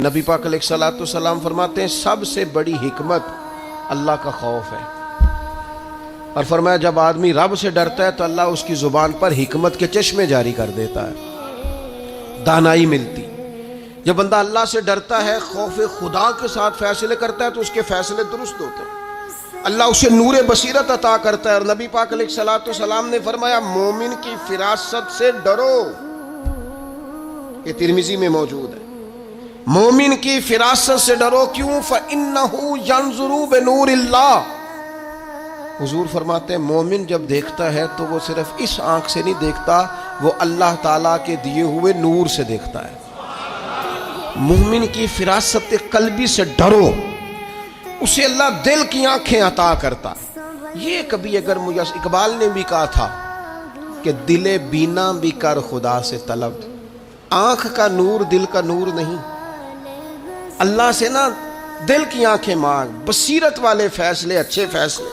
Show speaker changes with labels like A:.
A: نبی پاک علیہ الصلوۃ والسلام فرماتے ہیں سب سے بڑی حکمت اللہ کا خوف ہے، اور فرمایا جب آدمی رب سے ڈرتا ہے تو اللہ اس کی زبان پر حکمت کے چشمے جاری کر دیتا ہے، دانائی ملتی۔ جب بندہ اللہ سے ڈرتا ہے، خوف خدا کے ساتھ فیصلے کرتا ہے تو اس کے فیصلے درست ہوتے ہیں، اللہ اسے نور بصیرت عطا کرتا ہے۔ اور نبی پاک علیہ الصلوۃ والسلام نے فرمایا مومن کی فراست سے ڈرو، یہ ترمذی میں موجود ہے، مومن کی فراست سے ڈرو، کیوں؟ فَإِنَّهُ يَنظُرُ بِنُورِ اللَّهِ، حضور فرماتے ہیں مومن جب دیکھتا ہے تو وہ صرف اس آنکھ سے نہیں دیکھتا، وہ اللہ تعالیٰ کے دیے ہوئے نور سے دیکھتا ہے۔ مومن کی فراست قلبی سے ڈرو، اسے اللہ دل کی آنکھیں عطا کرتا ہے۔ یہ کبھی اگر مجھے اقبال نے بھی کہا تھا کہ دل بینا بھی کر خدا سے طلب، آنکھ کا نور دل کا نور نہیں، اللہ سے نا دل کی آنکھیں مانگ، بصیرت والے فیصلے، اچھے فیصلے۔